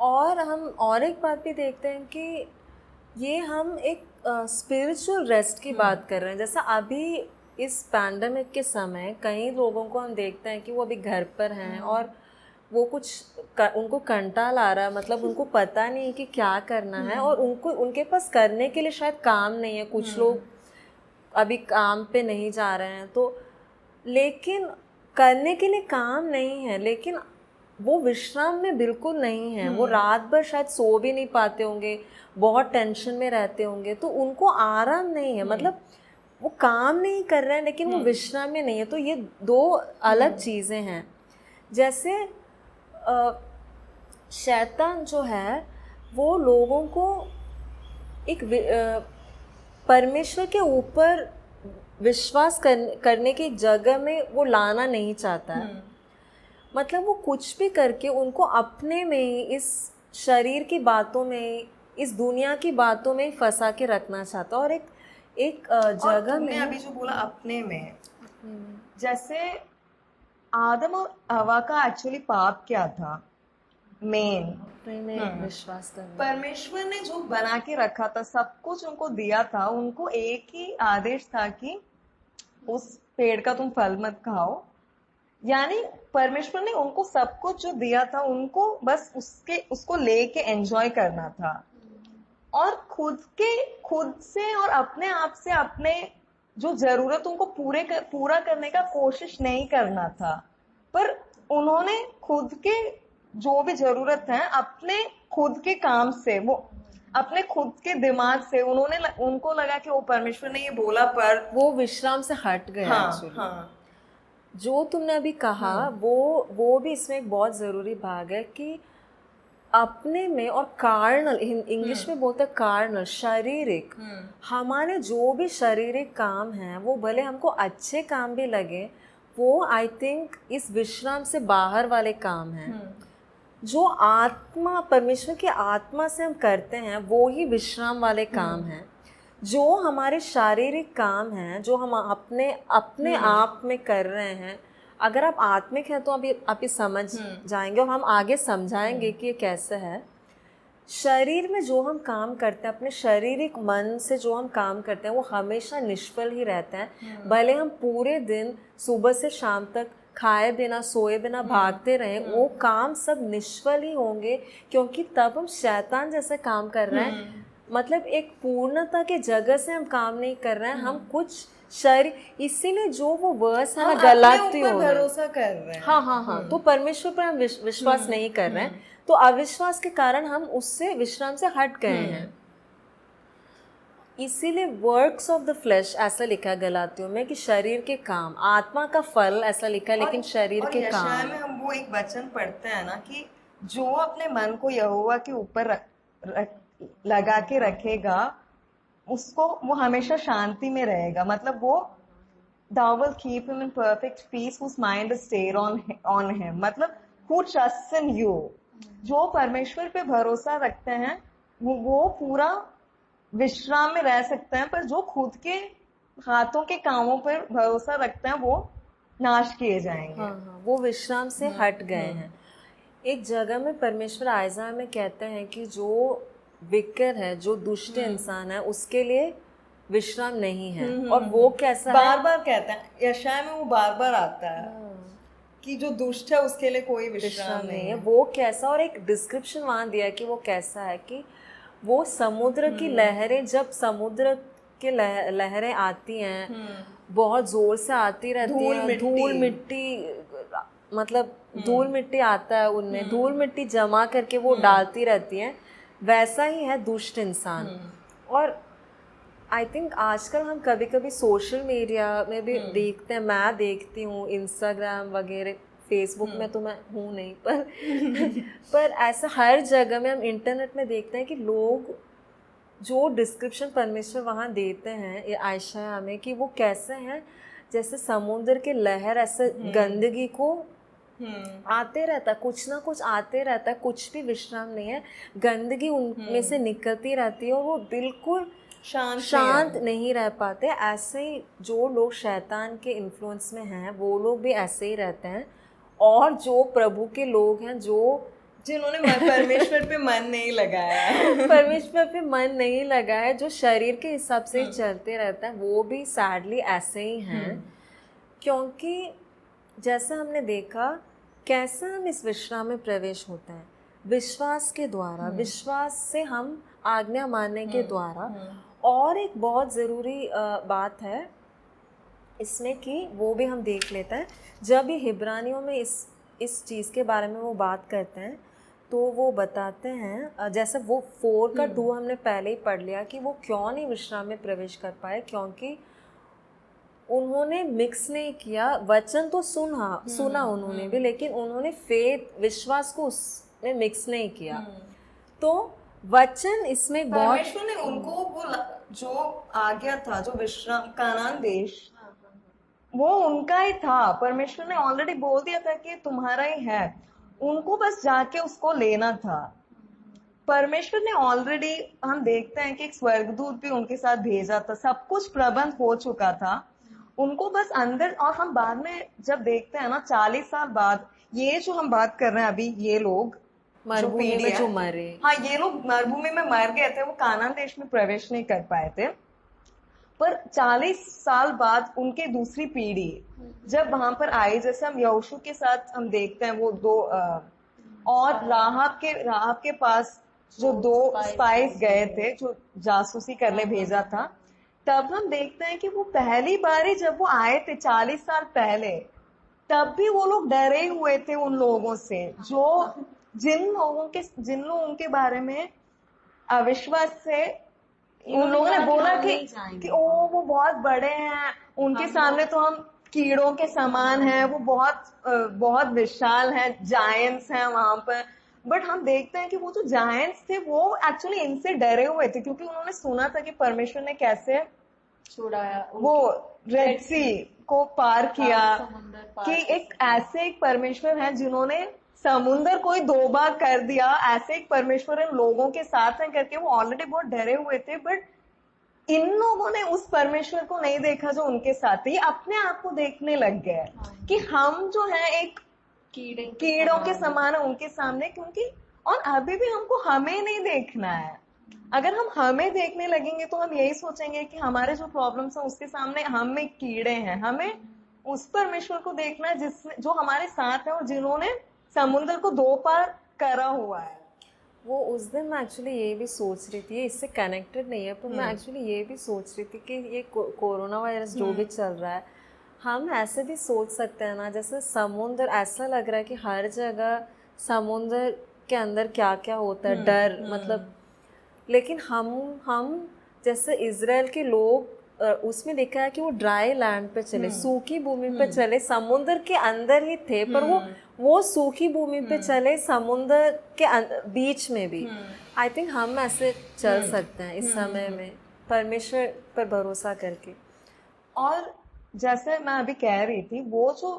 और हम और एक बात भी देखते हैं कि ये हम एक स्पिरिचुअल रेस्ट की बात कर रहे हैं। जैसा अभी इस पैंडेमिक के समय कई लोगों को हम देखते हैं कि वो अभी घर पर हैं और वो उनको कंटाल आ रहा है, मतलब उनको पता नहीं है कि क्या करना है, और उनके पास करने के लिए शायद काम नहीं है। कुछ लोग अभी काम पे नहीं जा रहे हैं, तो लेकिन करने के लिए काम नहीं है, लेकिन वो विश्राम में बिल्कुल नहीं है। वो रात भर शायद सो भी नहीं पाते होंगे, बहुत टेंशन में रहते होंगे, तो उनको आराम नहीं है। मतलब वो काम नहीं कर रहे हैं लेकिन वो विश्राम में नहीं है। तो ये दो अलग चीज़ें हैं। जैसे शैतान जो है वो लोगों को एक परमेश्वर के ऊपर विश्वास करने की जगह में वो लाना नहीं चाहता है। मतलब वो कुछ भी करके उनको अपने में, इस शरीर की बातों में, इस दुनिया की बातों में फंसा के रखना चाहता है। और एक जगह में अभी जो बोला अपने में, जैसे आदम और हवा का एक्चुअली पाप क्या था? मेन अपने में विश्वास करना। परमेश्वर ने जो बना के रखा था, सब कुछ उनको दिया था, उनको एक ही आदेश था कि उस पेड़ का तुम फल मत खाओ। यानी परमेश्वर ने उनको सब कुछ जो दिया था, उनको बस उसको लेके एंजॉय करना था, और खुद से और अपने आप से अपने जो जरूरत उनको पूरा करने का कोशिश नहीं करना था। पर उन्होंने खुद के जो भी जरूरत है, अपने खुद के काम से, वो अपने खुद के दिमाग से उनको लगा कि वो परमेश्वर ने ये बोला, पर वो विश्राम से हट गया एक्चुअली। हाँ। जो तुमने अभी कहा वो भी इसमें एक बहुत ज़रूरी भाग है कि अपने में, और कार्नल, इंग्लिश में बोलते हैं कार्नल, शारीरिक। हमारे जो भी शारीरिक काम हैं वो भले हमको अच्छे काम भी लगे, वो आई थिंक इस विश्राम से बाहर वाले काम हैं। जो आत्मा, परमेश्वर की आत्मा से हम करते हैं, वो ही विश्राम वाले काम हैं। जो हमारे शारीरिक काम हैं, जो हम अपने अपने आप में कर रहे हैं, अगर आप आत्मिक हैं तो आप ये समझ जाएंगे, और हम आगे समझाएंगे कि ये कैसे है। शरीर में जो हम काम करते हैं, अपने शारीरिक मन से जो हम काम करते हैं, वो हमेशा निष्फल ही रहते हैं। भले हम पूरे दिन सुबह से शाम तक खाए बिना सोए बिना भागते रहें, वो काम सब निष्फल ही होंगे, क्योंकि तब हम शैतान जैसे काम कर रहे हैं। मतलब एक पूर्णता के जगह से हम काम नहीं कर रहे हैं, हम कुछ शरीर, इसीलिए जो वो वर्स है ना गलातियों में, भरोसा कर रहे हैं। हाँ, तो परमेश्वर पर हम विश्वास नहीं कर रहे हैं, तो अविश्वास के कारण हम उससे, विश्राम से हट गए हैं। इसीलिए वर्क्स ऑफ द फ्लैश ऐसा लिखा है गलातियों में कि शरीर के काम, आत्मा का फल ऐसा लिखा है, लेकिन शरीर के काम। में हम वो एक वचन पढ़ते हैं ना कि जो अपने मन को यहोवा के ऊपर लगा के रखेगा, उसको वो हमेशा शांति में रहेगा। मतलब वो thou will keep him in perfect peace whose mind is stayed on him। मतलब who trusts in you, जो परमेश्वर पे भरोसा रखते हैं, वो पूरा विश्राम में रह सकते हैं। पर जो खुद के हाथों के कामों पर भरोसा रखते हैं, वो नाश किए जाएंगे। हाँ, वो विश्राम से हट गए हैं। एक जगह में परमेश्वर आयज़ा में कहते हैं कि जो विकर है, जो दुष्ट इंसान है, उसके लिए विश्राम नहीं है। और वो कैसा बार बार कहते हैं, यशाया में वो बार बार आता है कि जो दुष्ट है उसके लिए कोई विश्राम नहीं है। वो कैसा, और एक डिस्क्रिप्शन वहाँ दिया कि वो कैसा है कि वो समुद्र की लहरें, जब समुद्र के लहरें आती हैं, बहुत जोर से आती रहती हैं, धूल मिट्टी, मतलब धूल मिट्टी आता है उनमें, धूल मिट्टी जमा करके वो डालती रहती हैं। वैसा ही है दुष्ट इंसान। और आई थिंक आजकल हम कभी कभी सोशल मीडिया में भी देखते हैं, मैं देखती हूँ इंस्टाग्राम वगैरह, फेसबुक में तो मैं हूँ नहीं, पर ऐसा हर जगह में हम इंटरनेट में देखते हैं कि लोग जो डिस्क्रिप्शन परमेश्वर वहाँ देते हैं ये आयशाया में, कि वो कैसे हैं, जैसे समुद्र के लहर ऐसे गंदगी को आते रहता है, कुछ ना कुछ आते रहता है, कुछ भी विश्राम नहीं है, गंदगी उनमें से निकलती रहती है, और वो बिल्कुल शांत नहीं रह पाते। ऐसे ही जो लोग शैतान के इन्फ्लुएंस में हैं, वो लोग भी ऐसे ही रहते हैं। और जो प्रभु के लोग हैं, जो जिन्होंने परमेश्वर पे मन नहीं लगाया है। परमेश्वर पे मन नहीं लगा है, जो शरीर के हिसाब से चलते रहता है, वो भी सैडली ऐसे ही हैं। क्योंकि जैसा हमने देखा कैसे हम इस विश्राम में प्रवेश होता है, विश्वास के द्वारा, विश्वास से हम आज्ञा मानने के द्वारा। और एक बहुत ज़रूरी बात है इसमें कि वो भी हम देख लेते हैं, जब ये हिब्रानियों में इस चीज़ के बारे में वो बात करते हैं तो वो बताते हैं, जैसे वो 4 का 2 हमने पहले ही पढ़ लिया कि वो क्यों नहीं विश्राम में प्रवेश कर पाए, क्योंकि उन्होंने मिक्स नहीं किया। वचन तो सुना उन्होंने भी, लेकिन उन्होंने फेथ, विश्वास को उसमें मिक्स नहीं किया। तो वचन इसमें बहुत, परमेश्वर ने उनको वो जो आज्ञा था, जो विश्राम, कानान देश, वो उनका ही था। परमेश्वर ने ऑलरेडी बोल दिया था कि तुम्हारा ही है, उनको बस जाके उसको लेना था। परमेश्वर ने ऑलरेडी, हम देखते हैं कि एक स्वर्गदूत भी उनके साथ भेजा था, सब कुछ प्रबंध हो चुका था, उनको बस अंदर। और हम बाद में जब देखते हैं ना, 40 साल बाद, ये जो हम बात कर रहे हैं अभी, ये लोग मरुभूमि में जो मरे, हाँ, ये लोग मरुभूमि में मर गए थे, वो कानान देश में प्रवेश नहीं कर पाए थे। पर 40 साल बाद उनके दूसरी पीढ़ी जब वहां पर आई, जैसे हम यहोशू के साथ हम देखते हैं, वो दो और राहब के पास जो 2 स्पाइस गए थे, जो जासूसी करने भेजा था, तब हम देखते हैं कि वो पहली बार जब वो आए थे 40 साल पहले, तब भी वो लोग डरे हुए थे उन लोगों से, जिन लोगों के बारे में अविश्वास से उन लोगों ने बोला कि ओ वो बहुत बड़े हैं, उनके सामने तो हम कीड़ों के समान हैं, वो बहुत विशाल हैं, जायंट्स हैं वहां पर। बट हम देखते हैं कि वो जो जायंट्स थे वो एक्चुअली इनसे डरे हुए थे, क्योंकि उन्होंने सुना था कि परमेश्वर ने कैसे छुड़ाया वो रेड सी को पार किया, कि एक परमेश्वर है जिन्होंने समुंदर को ही 2 बार कर दिया। ऐसे एक परमेश्वर इन लोगों के साथ है करके वो ऑलरेडी बहुत डरे हुए थे। बट इन लोगों ने उस परमेश्वर को नहीं देखा जो उनके साथ ही अपने आप को देखने लग गए कि हम जो है एक कीड़ों के समान है उनके सामने। क्योंकि और अभी भी हमको हमें नहीं देखना है। अगर हम हमें देखने लगेंगे तो हम यही सोचेंगे कि हमारे जो प्रॉब्लम्स हैं उसके सामने हम एक कीड़े हैं। हमें उस परमेश्वर को देखना है जो हमारे साथ है और जिन्होंने समुद्र को 2 पार करा हुआ है। वो उस दिन मैं एक्चुअली ये भी सोच रही थी, इससे कनेक्टेड नहीं है, पर मैं एक्चुअली ये भी सोच रही थी कि ये कोरोना वायरस जो भी चल रहा है, हम ऐसे भी सोच सकते हैं ना, जैसे समुद्र, ऐसा लग रहा है कि हर जगह समुद्र के अंदर क्या क्या होता है, डर, मतलब। लेकिन हम जैसे इजराइल के लोग, उसमें देखा है कि वो ड्राई लैंड पे चले, सूखी भूमि पे चले, समुद्र के अंदर ही थे, पर वो सूखी भूमि पे चले, समुद्र के बीच में भी। आई थिंक हम ऐसे चल सकते हैं इस समय में, परमेश्वर पर भरोसा करके। और जैसे मैं अभी कह रही थी, वो जो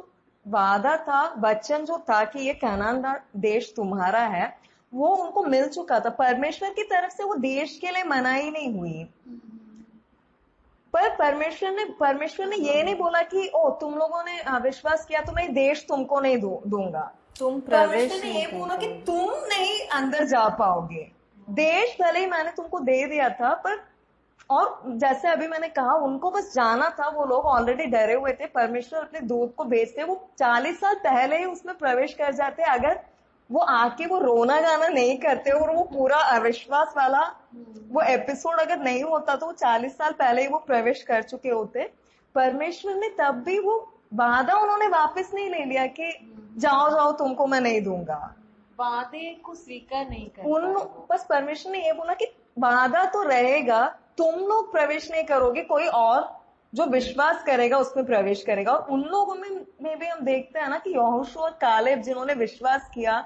वादा था, वचन जो था कि ये कनान देश तुम्हारा है, वो उनको मिल चुका था। परमेश्वर की तरफ से वो देश के लिए मनाही नहीं हुई, पर परमेश्वर ने ये नहीं बोला कि ओ तुम लोगों ने विश्वास किया तो मैं देश तुमको नहीं दूंगा। तुम प्रवेश परमेश्वर ने ये बोला कि तुम नहीं अंदर जा पाओगे। देश भले ही मैंने तुमको दे दिया था, पर और जैसे अभी मैंने कहा, उनको बस जाना था। वो लोग ऑलरेडी डरे हुए थे। परमेश्वर अपने दूत को भेजते, वो 40 साल पहले ही उसमें प्रवेश कर जाते। अगर वो आके वो रोना गाना नहीं करते और वो पूरा अविश्वास वाला वो एपिसोड अगर नहीं होता तो वो 40 साल पहले ही वो प्रवेश कर चुके होते। परमेश्वर ने तब भी वो वादा उन्होंने वापस नहीं ले लिया कि जाओ तुमको मैं नहीं दूंगा। वादे को स्वीकार नहीं बस परमेश्वर ने ये बोला कि वादा तो रहेगा, तुम लोग प्रवेश नहीं करोगे, कोई और जो विश्वास करेगा उसमें प्रवेश करेगा। और उन लोगों में भी हम देखते हैं ना कि यहोशू और कालेब जिन्होंने विश्वास किया,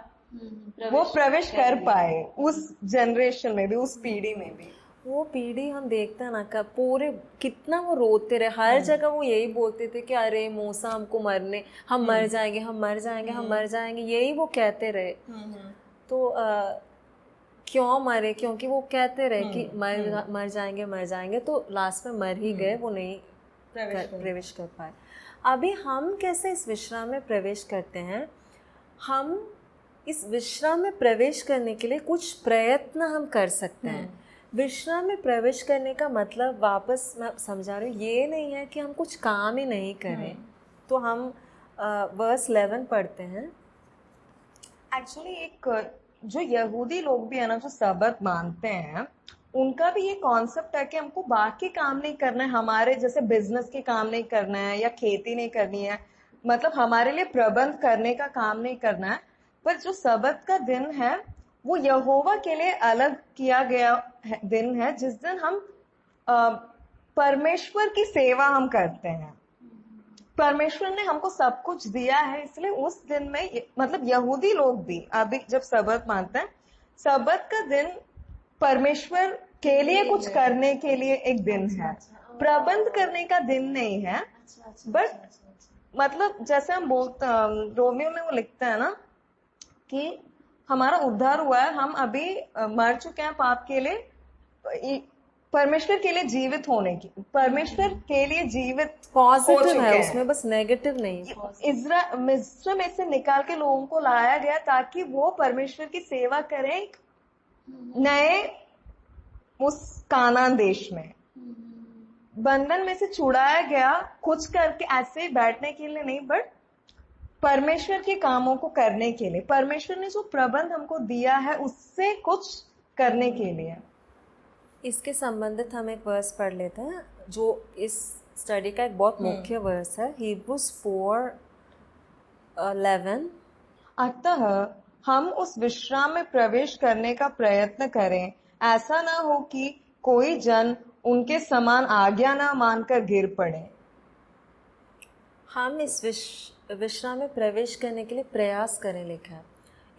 वो प्रवेश कर पाए उस जनरेशन में भी, उस पीढ़ी में भी। वो पीढ़ी हम देखते हैं ना, पूरे कितना वो रोते रहे, हर जगह वो यही बोलते थे कि अरे मूसा हमको मरने, हम मर जाएंगे, हम मर जाएंगे, हम मर जाएंगे, यही वो कहते रहे। तो क्यों मरे? क्योंकि वो कहते रहे कि मर जाएंगे, तो लास्ट में मर ही गए, वो नहीं प्रवेश कर पाए। अभी हम कैसे इस विश्राम में प्रवेश करते हैं? हम इस विश्राम में प्रवेश करने के लिए कुछ प्रयत्न हम कर सकते हैं। विश्राम में प्रवेश करने का मतलब, वापस मैं समझा रही हूँ, ये नहीं है कि हम कुछ काम ही नहीं करें। तो हम वर्स 11 पढ़ते हैं। एक्चुअली एक जो यहूदी लोग भी है ना, जो सबत मानते हैं, उनका भी ये कॉन्सेप्ट है कि हमको बाकी काम नहीं करना है, हमारे जैसे बिजनेस के काम नहीं करना है या खेती नहीं करनी है, मतलब हमारे लिए प्रबंध करने का काम नहीं करना है। पर जो सबत का दिन है वो यहोवा के लिए अलग किया गया दिन है, जिस दिन हम अ, परमेश्वर की सेवा हम करते हैं। परमेश्वर ने हमको सब कुछ दिया है, इसलिए उस दिन में मतलब यहूदी लोग भी अभी जब सबत मानते हैं, सबत का दिन परमेश्वर के लिए कुछ करने के लिए एक दिन है, प्रबंध करने का दिन नहीं है। बट मतलब जैसे हम बोलते, रोमियो में वो लिखता है ना कि हमारा उद्धार हुआ है, हम अभी मर चुके हैं पाप के लिए, परमेश्वर के लिए जीवित होने की, परमेश्वर के लिए जीवित हो पॉजिटिव चुके है हैं। उसमें, बस नेगेटिव नहीं। मिस्र में से निकाल के लोगों को लाया गया ताकि वो परमेश्वर की सेवा करें एक नए उस कानान देश में। बंधन में से छुड़ाया गया कुछ करके ऐसे बैठने के लिए नहीं, बट परमेश्वर के कामों को करने के लिए, परमेश्वर ने जो प्रबंध हमको दिया है उससे कुछ करने के लिए। इसके संबंधित हम एक वर्स पढ़ लेते हैं जो इस स्टडी का एक बहुत मुख्य वर्स है, Hebrews 4:11। अतः हम उस विश्राम में प्रवेश करने का प्रयत्न करें, ऐसा ना हो कि कोई जन उनके समान आज्ञा ना मानकर गिर पड़े। हम इस विश्राम में प्रवेश करने के लिए प्रयास करें लिखा है।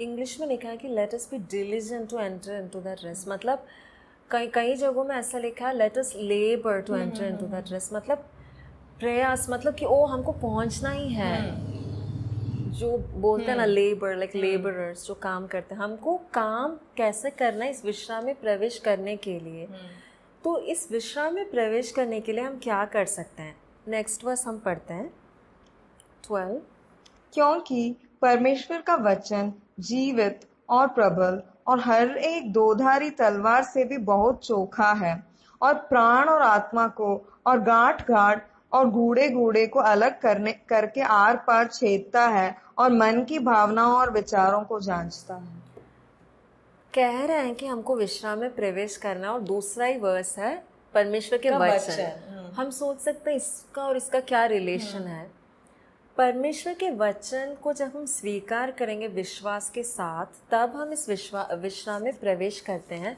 इंग्लिश में लिखा है कि let us be diligent to enter into that rest. मतलब कई जगहों में ऐसा लिखा है let us labour to enter into that rest. मतलब प्रयास, मतलब कि ओ हमको पहुंचना ही है। जो बोलते हैं ना लेबर, लाइक लेबरर्स जो काम करते हैं, हमको काम कैसे करना है इस विश्राम में प्रवेश करने के लिए। तो इस विश्राम में प्रवेश करने के लिए हम क्या कर सकते हैं? नेक्स्ट वर्स हम पढ़ते हैं 12। क्योंकि परमेश्वर का वचन जीवित और प्रबल और हर एक दोधारी तलवार से भी बहुत चोखा है, और प्राण और आत्मा को और गांठ गांठ और गूड़े गूड़े को अलग करके आर पार छेदता है, और मन की भावनाओं और विचारों को जांचता है। कह रहे हैं कि हमको विश्राम में प्रवेश करना है, और दूसरा ही वर्स है परमेश्वर के वचन। हम सोच सकते हैं इसका और इसका क्या रिलेशन है। परमेश्वर के वचन को जब हम स्वीकार करेंगे विश्वास के साथ, तब हम इस विश्राम में प्रवेश करते हैं।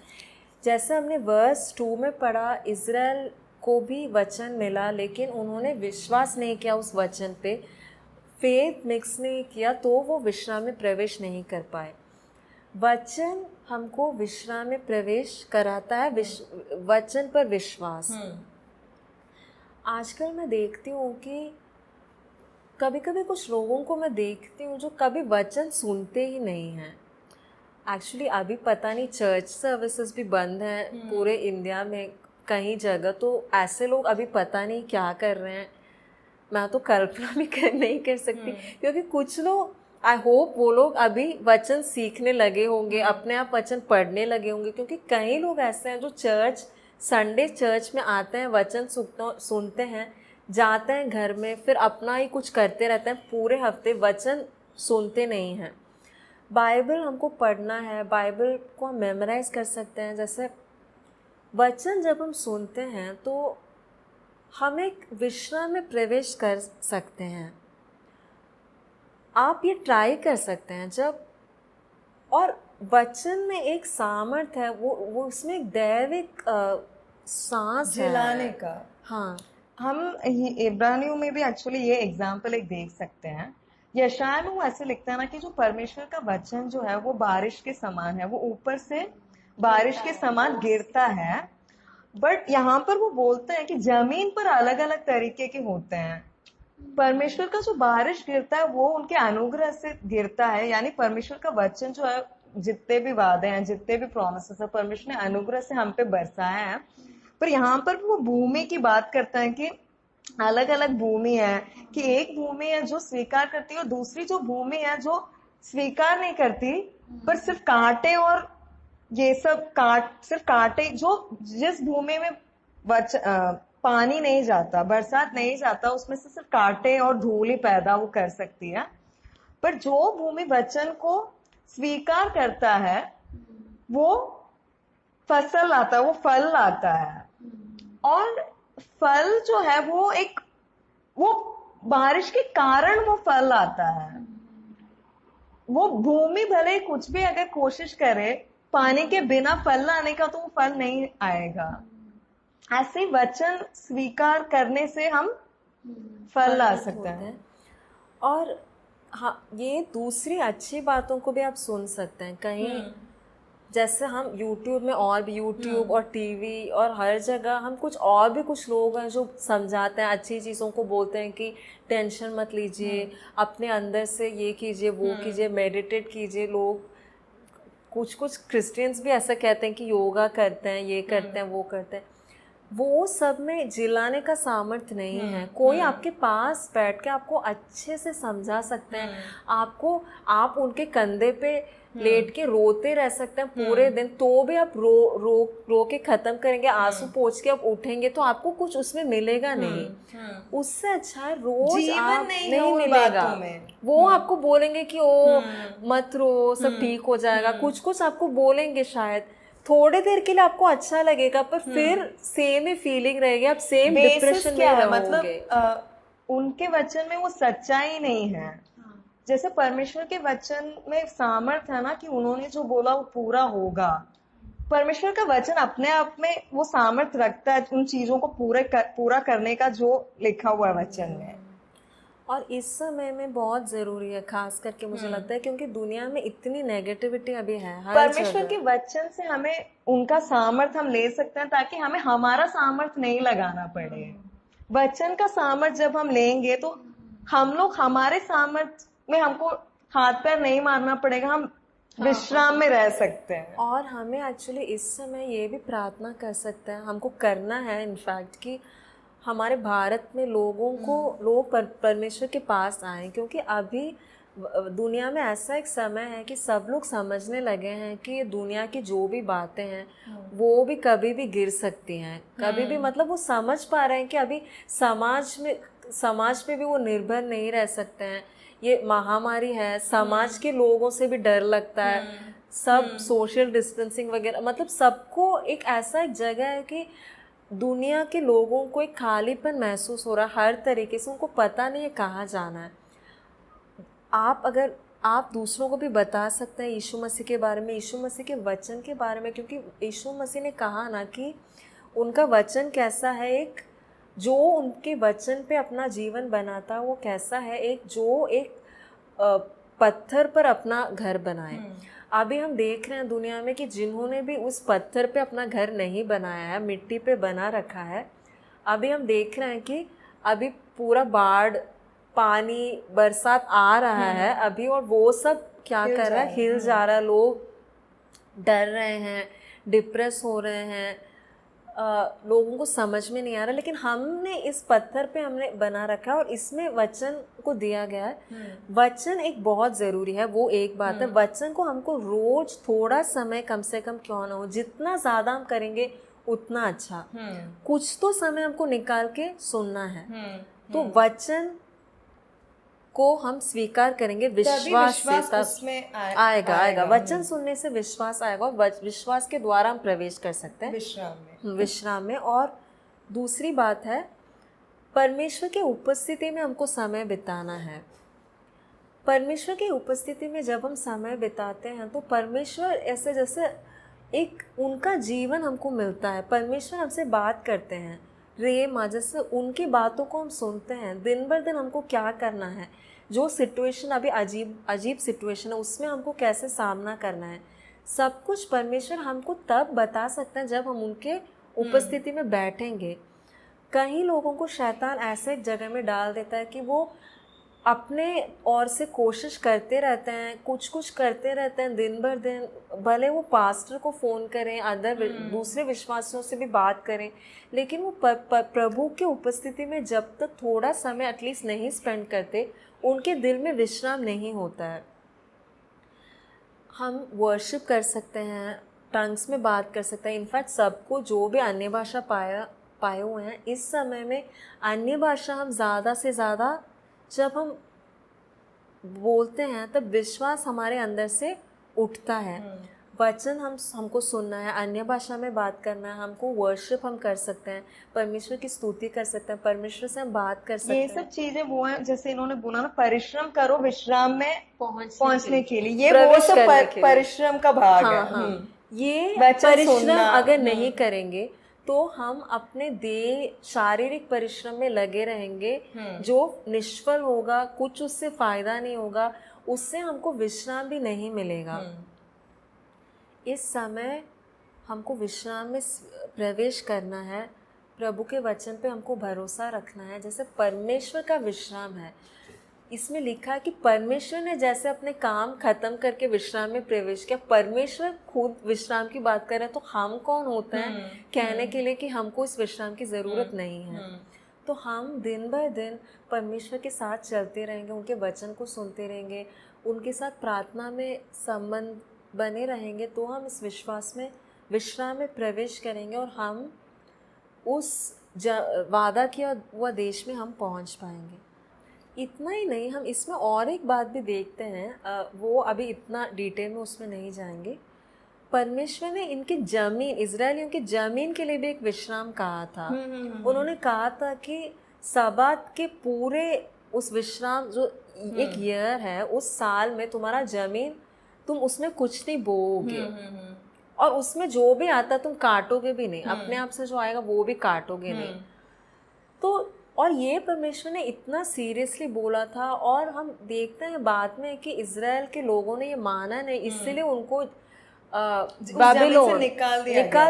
जैसे हमने वर्स 2 में पढ़ा, इज़राइल को भी वचन मिला लेकिन उन्होंने विश्वास नहीं किया उस वचन पे, फेथ मिक्स नहीं किया, तो वो विश्राम में प्रवेश नहीं कर पाए। वचन हमको विश्राम में प्रवेश कराता है, वचन पर विश्वास। आजकल मैं देखती हूँ कि कभी कभी कुछ लोगों को मैं देखती हूँ जो कभी वचन सुनते ही नहीं हैं। एक्चुअली अभी पता नहीं, चर्च सर्विसेज भी बंद हैं पूरे इंडिया में कई जगह, तो ऐसे लोग अभी पता नहीं क्या कर रहे हैं। मैं तो कल्पना भी नहीं कर सकती, क्योंकि कुछ लोग, आई होप वो लोग अभी वचन सीखने लगे होंगे, अपने आप वचन पढ़ने लगे होंगे। क्योंकि कई लोग ऐसे हैं जो संडे चर्च में आते हैं, वचन सुनते हैं, जाते हैं घर में, फिर अपना ही कुछ करते रहते हैं, पूरे हफ्ते वचन सुनते नहीं हैं। बाइबल हमको पढ़ना है, बाइबल को हम मेमोराइज कर सकते हैं। जैसे वचन जब हम सुनते हैं तो हम एक विश्राम में प्रवेश कर सकते हैं। आप ये ट्राई कर सकते हैं जब, और वचन में एक सामर्थ है, वो उसमें एक दैविक सांस जिलाने है। का। हाँ, हम इब्रानियों में भी एक्चुअली ये एग्जाम्पल एक देख सकते हैं। यशायाह में वो ऐसे लिखता है ना कि जो परमेश्वर का वचन जो है वो बारिश के समान है, वो ऊपर से बारिश के समान गिरता है। बट यहाँ पर वो बोलते हैं कि जमीन पर अलग अलग तरीके के होते हैं। परमेश्वर का जो बारिश गिरता है वो उनके अनुग्रह से गिरता है, यानी परमेश्वर का वचन जो है, जितने भी वादे हैं, जितने भी प्रोमिसेस है, परमेश्वर ने अनुग्रह से हम पे बरसाया है। पर यहाँ पर वो भूमि की बात करता है कि अलग अलग भूमि है, कि एक भूमि है जो स्वीकार करती है और दूसरी जो भूमि है जो स्वीकार नहीं करती, पर सिर्फ कांटे और ये सब सिर्फ कांटे, जो जिस भूमि में पानी नहीं जाता, बरसात नहीं जाता, उसमें से सिर्फ कांटे और धूल ही पैदा वो कर सकती है। पर जो भूमि वचन को स्वीकार करता है वो फसल लाता है, वो फल लाता है। और फल जो है वो बारिश के कारण वो फल आता है। वो भूमि भले कुछ भी अगर कोशिश करे पानी के बिना फल लाने का, तो वो फल नहीं आएगा। ऐसे वचन स्वीकार करने से हम फल ला सकते हैं। और हाँ, ये दूसरी अच्छी बातों को भी आप सुन सकते हैं कहीं। जैसे हम YouTube में और भी, YouTube और टीवी और हर जगह हम और भी कुछ लोग हैं जो समझाते हैं, अच्छी चीज़ों को बोलते हैं कि टेंशन मत लीजिए, अपने अंदर से ये कीजिए, वो कीजिए, मेडिटेट कीजिए। लोग कुछ क्रिश्चियंस भी ऐसा कहते हैं कि योगा करते हैं, ये करते हैं, वो करते हैं। वो सब में जिलाने का सामर्थ्य नहीं है। कोई आपके पास बैठ के आपको अच्छे से समझा सकते हैं, आप उनके कंधे पे लेट के रोते रह सकते हैं पूरे दिन, तो भी आप रो के खत्म करेंगे, आंसू पोंछ के आप उठेंगे, तो आपको कुछ उसमें मिलेगा नहीं। उससे अच्छा रोज आप नहीं मिलेगा। वो आपको बोलेंगे कि ओ मत रो, सब ठीक हो जाएगा, कुछ आपको बोलेंगे शायद, थोड़े देर के लिए आपको अच्छा लगेगा, पर फिर सेम ही फीलिंग रहेगी, आप सेम डिप्रेशन में रहोगे। मतलब उनके वचन में वो सच्चाई नहीं है। जैसे परमेश्वर के वचन में सामर्थ्य है ना, कि उन्होंने जो बोला वो पूरा होगा। परमेश्वर का वचन अपने आप में वो सामर्थ्य रखता है उन चीजों को पूरा करने का जो लिखा हुआ है वचन में। और इस समय में बहुत जरूरी है, खास करके मुझे लगता है, क्योंकि दुनिया में इतनी नेगेटिविटी अभी है हर परमेश्वर के वचन से हमें उनका सामर्थ्य हम ले सकते हैं, ताकि हमें हमारा सामर्थ्य नहीं लगाना पड़े। वचन का सामर्थ्य जब हम लेंगे तो हम लोग हमारे सामर्थ्य में हमको हाथ पैर नहीं मारना पड़ेगा, हम विश्राम में रह सकते हैं। और हमें एक्चुअली इस समय ये भी प्रार्थना कर सकते हैं, हमको करना है इनफैक्ट, कि हमारे भारत में लोग परमेश्वर के पास आए, क्योंकि अभी दुनिया में ऐसा एक समय है कि सब लोग समझने लगे हैं कि दुनिया की जो भी बातें हैं वो भी कभी भी गिर सकती हैं, कभी भी, मतलब वो समझ पा रहे हैं कि अभी समाज पे भी वो निर्भर नहीं रह सकते हैं। ये महामारी है, समाज के लोगों से भी डर लगता है, सब सोशल डिस्टेंसिंग वगैरह, मतलब सबको एक ऐसा एक जगह है कि दुनिया के लोगों को एक खालीपन महसूस हो रहा है हर तरीके से, उनको पता नहीं है कहाँ जाना है। आप दूसरों को भी बता सकते हैं यीशु मसीह के बारे में, यीशु मसीह के वचन के बारे में, क्योंकि यीशु मसीह ने कहा ना कि उनका वचन कैसा है, एक जो उनके वचन पे अपना जीवन बनाता है वो कैसा है, एक पत्थर पर अपना घर बनाए। अभी हम देख रहे हैं दुनिया में कि जिन्होंने भी उस पत्थर पे अपना घर नहीं बनाया है, मिट्टी पे बना रखा है, अभी हम देख रहे हैं कि अभी पूरा बाढ़, पानी, बरसात आ रहा है अभी, और वो सब क्या कर रहा है, हिल जा रहा है, लोग डर रहे हैं, डिप्रेस हो रहे हैं, लोगों को समझ में नहीं आ रहा। लेकिन हमने इस पत्थर पे हमने बना रखा है और इसमें वचन को दिया गया है। वचन एक बहुत ज़रूरी है, वो एक बात है। वचन को हमको रोज थोड़ा समय, कम से कम क्यों ना हो, जितना ज़्यादा हम करेंगे उतना अच्छा, कुछ तो समय हमको निकाल के सुनना है। तो वचन को हम स्वीकार करेंगे, विश्वास से तब उसमें आएगा। वचन सुनने से विश्वास आएगा, और विश्वास के द्वारा हम प्रवेश कर सकते हैं विश्राम में। और दूसरी बात है, परमेश्वर की उपस्थिति में हमको समय बिताना है। परमेश्वर की उपस्थिति में जब हम समय बिताते हैं तो परमेश्वर ऐसे जैसे एक उनका जीवन हमको मिलता है। परमेश्वर हमसे बात करते हैं, रेमा जैसे उनकी बातों को हम सुनते हैं। दिन भर दिन हमको क्या करना है, जो सिचुएशन अभी अजीब सिचुएशन है उसमें हमको कैसे सामना करना है, सब कुछ परमेश्वर हमको तब बता सकते हैं जब हम उनके उपस्थिति में बैठेंगे। कई लोगों को शैतान ऐसे एक जगह में डाल देता है कि वो अपने ओर से कोशिश करते रहते हैं, कुछ करते रहते हैं दिन भर दिन, भले वो पास्टर को फ़ोन करें, दूसरे विश्वासियों से भी बात करें, लेकिन वो प्रभु की उपस्थिति में जब तक थोड़ा समय एटलीस्ट नहीं स्पेंड करते, उनके दिल में विश्राम नहीं होता है। हम वर्शिप कर सकते हैं, टंग्स में बात कर सकते हैं। इनफैक्ट सबको जो भी अन्य भाषा पाए हुए हैं, इस समय में अन्य भाषा हम ज़्यादा से ज़्यादा जब हम बोलते हैं तब विश्वास हमारे अंदर से उठता है। वचन हमको सुनना है, अन्य भाषा में बात करना है, हमको वर्शिप हम कर सकते हैं, परमेश्वर की स्तुति कर सकते हैं, परमेश्वर से हम बात कर सकते ये हैं सब चीजें वो हैं जैसे इन्होंने बोला ना, परिश्रम करो विश्राम में पहुंचने के लिए, ये वो प्रवेश सब करने के लिए। परिश्रम का भाग है। हाँ, ये वचन परिश्रम सुनना, अगर नहीं करेंगे तो हम अपने देह शारीरिक परिश्रम में लगे रहेंगे, जो निष्फल होगा, कुछ उससे फायदा नहीं होगा, उससे हमको विश्राम भी नहीं मिलेगा। इस समय हमको विश्राम में प्रवेश करना है, प्रभु के वचन पे हमको भरोसा रखना है। जैसे परमेश्वर का विश्राम है, इसमें लिखा है कि परमेश्वर ने जैसे अपने काम खत्म करके विश्राम में प्रवेश किया, परमेश्वर खुद विश्राम की बात कर रहे हैं, तो हम कौन होते हैं कहने के लिए कि हमको इस विश्राम की ज़रूरत नहीं है। तो हम दिन ब दिन परमेश्वर के साथ चलते रहेंगे, उनके वचन को सुनते रहेंगे, उनके साथ प्रार्थना में संबंध बने रहेंगे, तो हम इस विश्राम में प्रवेश करेंगे और हम उस वादा किया हुआ देश में हम पहुंच पाएंगे। इतना ही नहीं, हम इसमें और एक बात भी देखते हैं, वो अभी इतना डिटेल में उसमें नहीं जाएंगे। परमेश्वर ने इनकी जमीन, इजरायलियों की जमीन के लिए भी एक विश्राम कहा था। उन्होंने कहा था कि सबात के पूरे उस विश्राम जो एक ईयर है, उस साल में तुम्हारा जमीन, तुम उसमें कुछ नहीं बोओगे और उसमें जो भी आता तुम काटोगे भी नहीं, अपने आप से जो आएगा वो भी काटोगे नहीं। तो और ये परमेश्वर ने इतना सीरियसली बोला था, और हम देखते हैं बाद में कि इजराइल के लोगों ने ये माना नहीं, इसलिए उनको बाबिलोन निकाल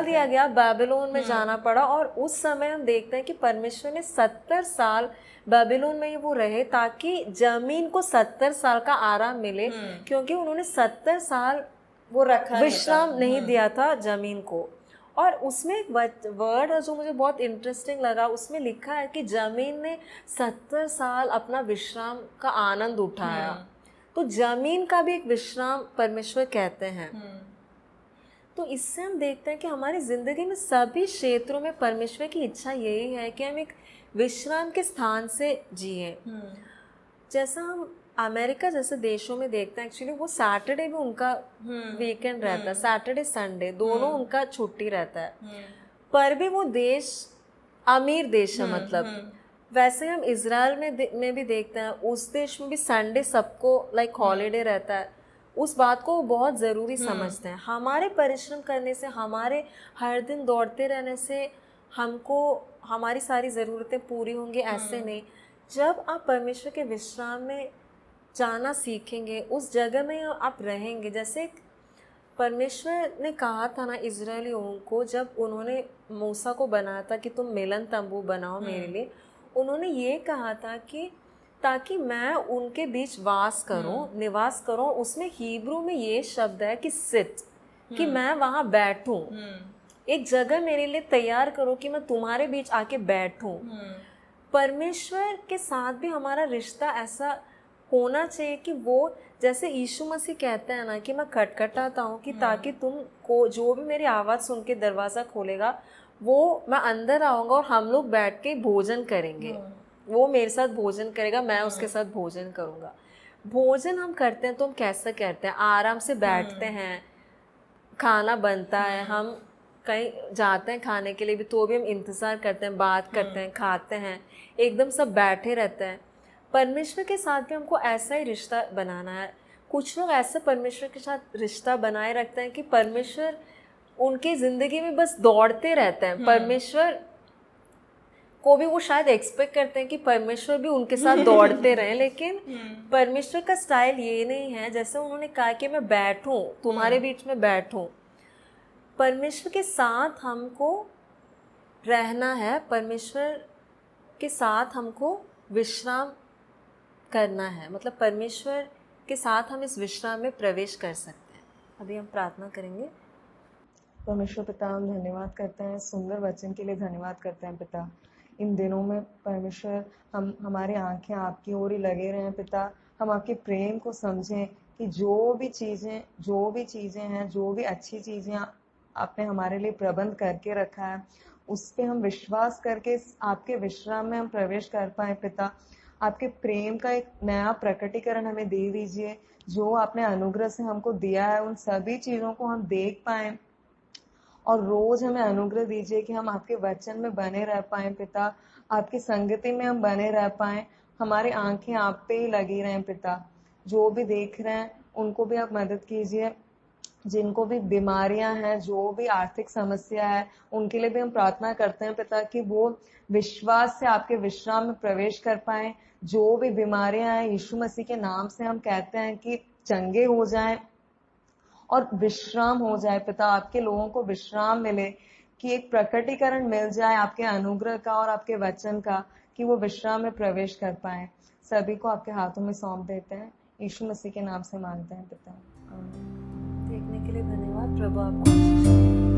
दिया गया, बाबिलोन में जाना पड़ा। और उस समय हम देखते हैं कि परमेश्वर ने 70 साल बाबिलोन में वो रहे ताकि जमीन को 70 साल का आराम मिले, क्योंकि उन्होंने 70 साल वो रखा विश्राम नहीं दिया था जमीन को। और उसमें एक वर्ड है जो मुझे बहुत इंटरेस्टिंग लगा, उसमें लिखा है कि जमीन ने 70 साल अपना विश्राम का आनंद उठाया। तो जमीन का भी एक विश्राम परमेश्वर कहते हैं। तो इससे हम देखते हैं कि हमारी ज़िंदगी में सभी क्षेत्रों में परमेश्वर की इच्छा यही है कि हम एक विश्राम के स्थान से जिए। जैसा हम अमेरिका जैसे देशों में देखते हैं, एक्चुअली वो सैटरडे भी उनका वीकेंड रहता है, सैटरडे संडे दोनों उनका छुट्टी रहता है, पर भी वो देश अमीर देश है। मतलब वैसे हम इजराइल में भी देखते हैं, उस देश में भी संडे सबको लाइक हॉलीडे रहता है। उस बात को वो बहुत ज़रूरी समझते हैं। हमारे परिश्रम करने से, हमारे हर दिन दौड़ते रहने से हमको हमारी सारी ज़रूरतें पूरी होंगी, ऐसे नहीं। जब आप परमेश्वर के विश्राम में जाना सीखेंगे, उस जगह में आप रहेंगे। जैसे परमेश्वर ने कहा था ना इजरायलियों को, जब उन्होंने मूसा को बनाया था कि तुम मिलन तंबू बनाओ मेरे लिए, उन्होंने ये कहा था कि ताकि मैं उनके बीच वास करूं, निवास करूं। उसमें हिब्रू में ये शब्द है कि सिट, कि मैं वहां बैठूं, एक जगह मेरे लिए तैयार करो कि मैं तुम्हारे बीच आके बैठूं। परमेश्वर के साथ भी हमारा रिश्ता ऐसा होना चाहिए कि वो, जैसे यीशु मसीह कहते हैं ना कि मैं खटखटाता हूँ कि ताकि तुम को जो भी मेरी आवाज़ सुन के दरवाज़ा खोलेगा, वो मैं अंदर आऊँगा और हम लोग बैठ के भोजन करेंगे। वो मेरे साथ भोजन करेगा, मैं उसके साथ भोजन करूँगा। भोजन हम करते हैं तो हम कैसे करते हैं? आराम से बैठते हैं, खाना बनता है, हम कहीं जाते हैं खाने के लिए भी तो भी हम इंतज़ार करते हैं, बात करते हैं, खाते हैं, एकदम सब बैठे रहते हैं। परमेश्वर के साथ भी हमको ऐसा ही रिश्ता बनाना है। कुछ लोग ऐसे परमेश्वर के साथ रिश्ता बनाए रखते हैं कि परमेश्वर उनकी ज़िंदगी में बस दौड़ते रहते हैं। परमेश्वर को भी वो शायद एक्सपेक्ट करते हैं कि परमेश्वर भी उनके साथ दौड़ते रहें, लेकिन परमेश्वर का स्टाइल ये नहीं है। जैसे उन्होंने कहा कि मैं बैठूं, तुम्हारे बीच में बैठूं। परमेश्वर के साथ हमको रहना है, परमेश्वर के साथ हमको विश्राम करना है। मतलब परमेश्वर के साथ हम इस विश्राम में प्रवेश कर सकते हैं। अभी हम प्रार्थना करेंगे। परमेश्वर पिता, हम धन्यवाद करते हैं, सुंदर वचन के लिए धन्यवाद करते हैं पिता। इन दिनों में परमेश्वर हमारी आंखें आपकी ओर ही लगे रहें पिता। हम आपके प्रेम को समझें कि जो भी चीजें हैं, जो भी अच्छी चीजें आपने हमारे लिए प्रबंध करके रखा है, उस पे हम विश्वास करके आपके विश्राम में हम प्रवेश कर पाए पिता। आपके प्रेम का एक नया प्रकटीकरण हमें दे दीजिए। जो आपने अनुग्रह से हमको दिया है, उन सभी चीजों को हम देख पाए और रोज हमें अनुग्रह दीजिए कि हम आपके वचन में बने रह पाए पिता। आपकी संगति में हम बने रह पाए। हमारी आंखें आप पे ही लगी रहें पिता। जो भी देख रहे हैं उनको भी आप मदद कीजिए। जिनको भी बीमारियां हैं, जो भी आर्थिक समस्या है, उनके लिए भी हम प्रार्थना करते हैं पिता कि वो विश्वास से आपके विश्राम में प्रवेश कर पाए। जो भी बीमारियां हैं, यीशु मसीह के नाम से हम कहते हैं कि चंगे हो जाएं और विश्राम हो जाए पिता। आपके लोगों को विश्राम मिले, कि एक प्रकटीकरण मिल जाए आपके अनुग्रह का और आपके वचन का, कि वो विश्राम में प्रवेश कर पाए। सभी को आपके हाथों में सौंप देते हैं, यीशु मसीह के नाम से मांगते हैं पिता, आमीन। देखने के लिए धन्यवाद। प्रभु आपको आशीष दे।